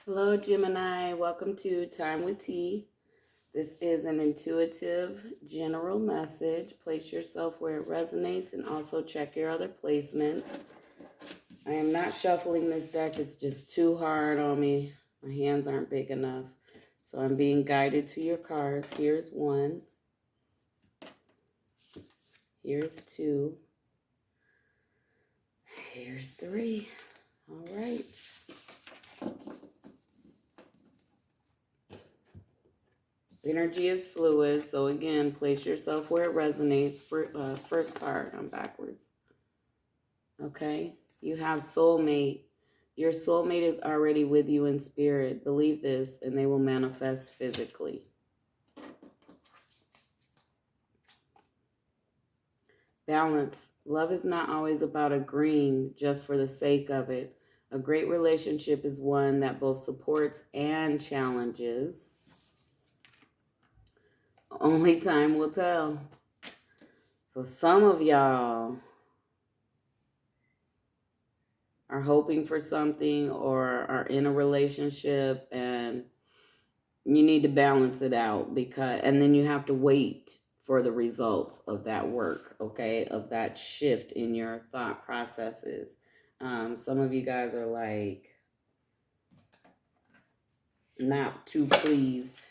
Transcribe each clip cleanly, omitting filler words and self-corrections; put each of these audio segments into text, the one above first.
Hello, Gemini. Welcome to Time Wit T. This is an intuitive general message. Place yourself where it resonates and also check your other placements. I am not shuffling this deck. It's just too hard on me. My hands aren't big enough. So I'm being guided to your cards. Here's one. Here's two. Here's three. All right. Energy is fluid, so again, place yourself where it resonates. First card, I'm backwards. Okay? You have soulmate. Your soulmate is already with you in spirit. Believe this, and they will manifest physically. Balance. Love is not always about agreeing just for the sake of it. A great relationship is one that both supports and challenges. Only time will tell. So some of y'all are hoping for something or are in a relationship and you need to balance it out and then you have to wait for the results of that work, okay, of that shift in your thought processes. Some of you guys are like not too pleased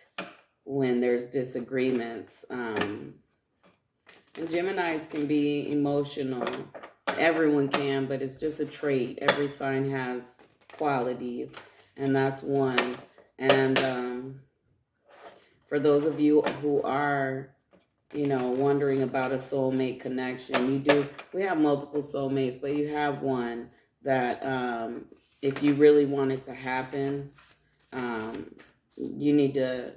when there's disagreements. And Geminis can be emotional. Everyone can, but it's just a trait. Every sign has qualities, and that's one. And for those of you who are, wondering about a soulmate connection, we have multiple soulmates, but you have one that if you really want it to happen, you need to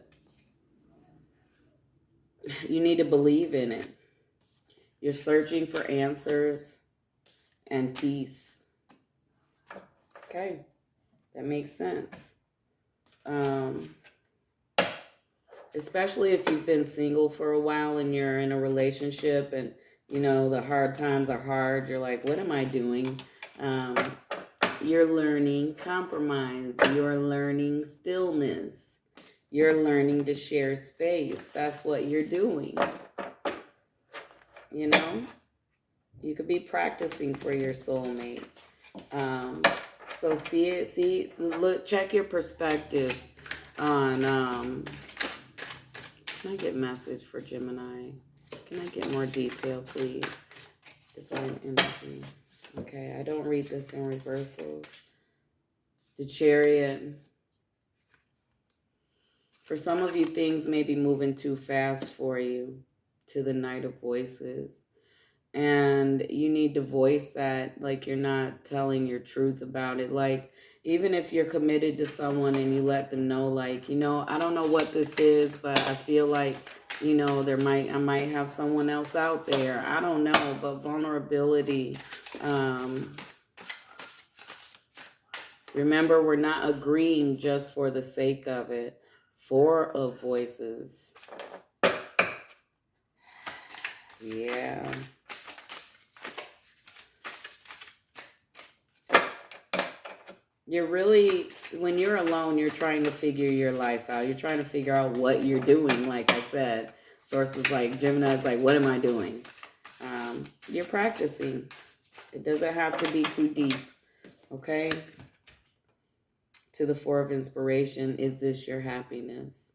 believe in it. You're searching for answers and peace. Okay, that makes sense. Especially if you've been single for a while and you're in a relationship and, the hard times are hard. You're like, what am I doing? You're learning compromise. You're learning stillness. You're learning to share space. That's what you're doing. You could be practicing for your soulmate. So look, check your perspective on, can I get message for Gemini? Can I get more detail, please? Divine energy. Okay, I don't read this in reversals. The Chariot. For some of you, things may be moving too fast for you. To the Knight of Voices. And you need to voice that, like you're not telling your truth about it. Like, even if you're committed to someone and you let them know, like, I don't know what this is, but I feel like, I might have someone else out there. I don't know, but vulnerability. Remember, we're not agreeing just for the sake of it. Four of Voices. Yeah. You're really, when you're alone, you're trying to figure your life out. You're trying to figure out what you're doing, like I said. Sources like Gemini's like, what am I doing? You're practicing. It doesn't have to be too deep, okay? To the Four of Inspiration, is this your happiness?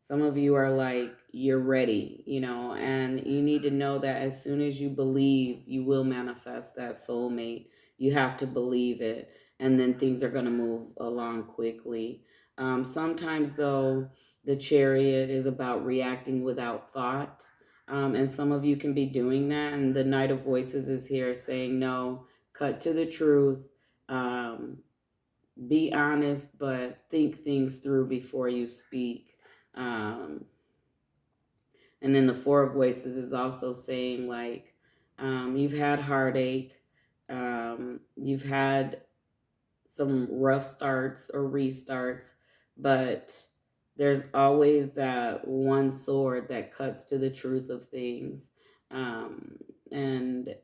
Some of you are like, you're ready, and you need to know that as soon as you believe, you will manifest that soulmate. You have to believe it, and then things are going to move along quickly. Sometimes, though, the Chariot is about reacting without thought, and some of you can be doing that, and the Knight of Voices is here saying, no, cut to the truth. Be honest, but think things through before you speak. And then the Four of Voices is also saying, like, you've had heartache, you've had some rough starts or restarts, but there's always that one sword that cuts to the truth of things. And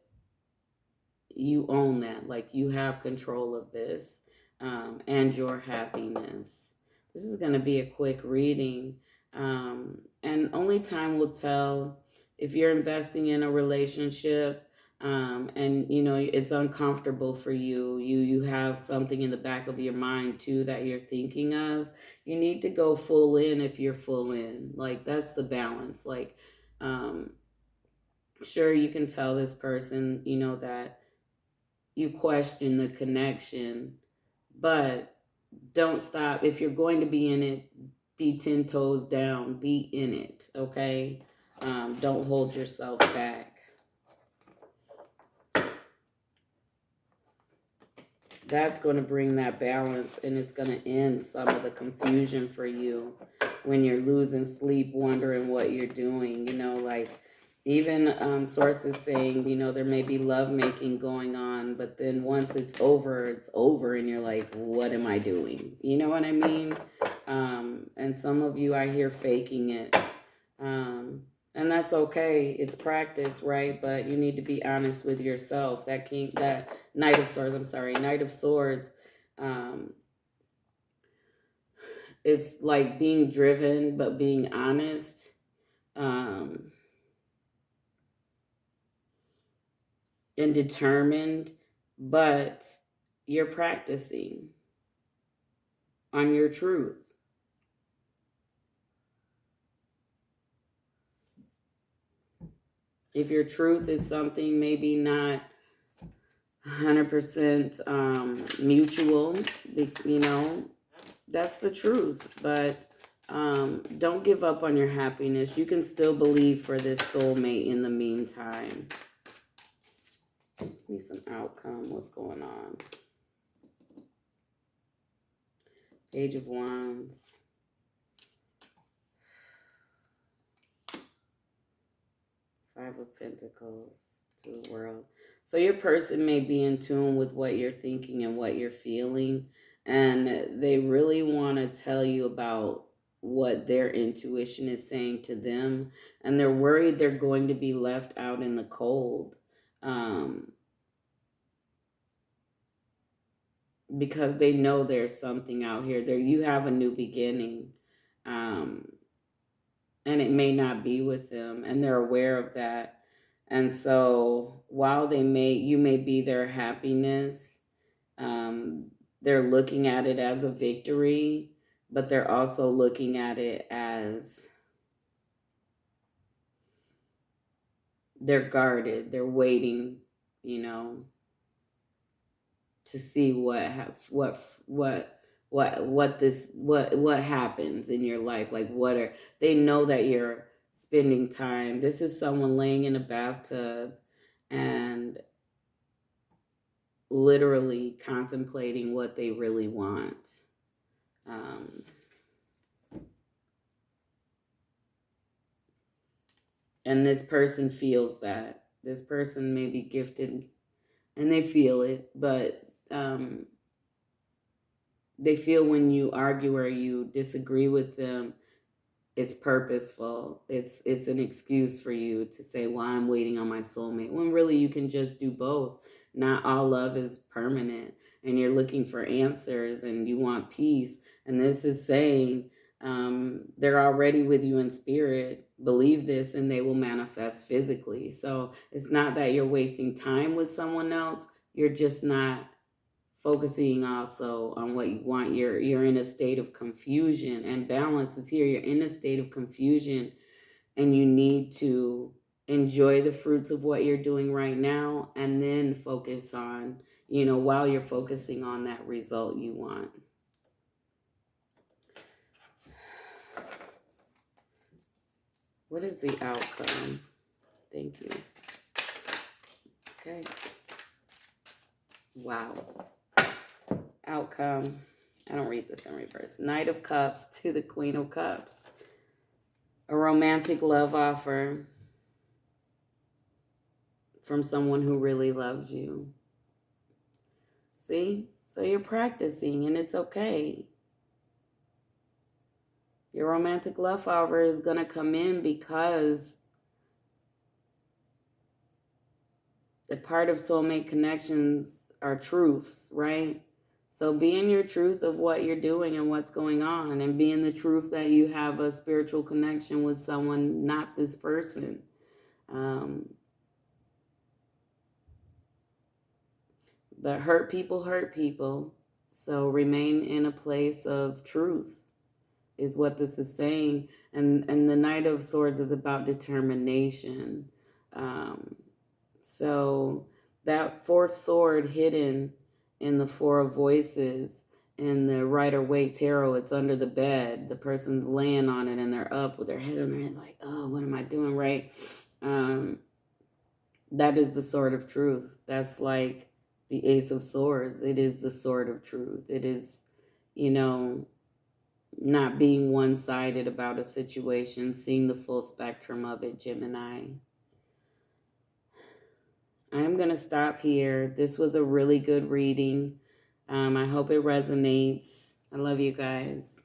you own that, like you have control of this. and your happiness. This is going to be a quick reading, and only time will tell if you're investing in a relationship, and you know it's uncomfortable for you. You have something in the back of your mind too that you're thinking of. You need to go full in if you're full in. Like that's the balance. Like, um, sure you can tell this person, you know, that you question the connection, but don't stop. If you're going to be in it, be 10 toes down, be in it, okay? Don't hold yourself back. That's going to bring that balance, and it's going to end some of the confusion for you when you're losing sleep, wondering what you're doing. You know, like even sources saying, you know, there may be love making going on, but then once it's over, and you're like, what am I doing? You know what I mean? And some of you, I hear faking it. And that's okay. It's practice, right? But you need to be honest with yourself. That Knight of Swords, I'm sorry, Knight of Swords, um, it's like being driven, but being honest. Um, and determined, but you're practicing on your truth. If your truth is something maybe not 100% mutual, you know, that's the truth. But don't give up on your happiness. You can still believe for this soulmate in the meantime. Give me some outcome. What's going on? Page of Wands. Five of Pentacles to the World. So your person may be in tune with what you're thinking and what you're feeling, and they really want to tell you about what their intuition is saying to them, and they're worried they're going to be left out in the cold, because they know there's something out here. There, you have a new beginning, and it may not be with them, and they're aware of that. And so while you may be their happiness, they're looking at it as a victory, but they're also looking at it as they're guarded. They're waiting, you know, to see what happens in your life. Like they know that you're spending time. This is someone laying in a bathtub and literally contemplating what they really want. And this person feels that. This person may be gifted and they feel it, but they feel when you argue or you disagree with them, it's purposeful. It's an excuse for you to say, well, I'm waiting on my soulmate, when really you can just do both. Not all love is permanent, and you're looking for answers and you want peace. And this is saying they're already with you in spirit. Believe this and they will manifest physically. So it's not that you're wasting time with someone else. You're just not focusing also on what you want. You're in a state of confusion, and balance is here. You're in a state of confusion, and you need to enjoy the fruits of what you're doing right now, and then focus on, you know, while you're focusing on that result you want. What is the outcome? Thank you. Okay. Wow. Outcome. I don't read this in reverse. Knight of Cups to the Queen of Cups. A romantic love offer from someone who really loves you. See? So you're practicing, and it's okay. Your romantic love offer is going to come in because the part of soulmate connections are truths, right? So be in your truth of what you're doing and what's going on, and be in the truth that you have a spiritual connection with someone, not this person. But hurt people. So remain in a place of truth is what this is saying. And the Knight of Swords is about determination. So that fourth sword hidden in the Four of Voices in the Rider-Waite Tarot, it's under the bed. The person's laying on it and they're up with their head on their head like, oh, what am I doing, right? That is the sword of truth. That's like the Ace of Swords. It is the sword of truth. It is, not being one-sided about a situation, seeing the full spectrum of it, Gemini. I'm going to stop here. This was a really good reading. I hope it resonates. I love you guys.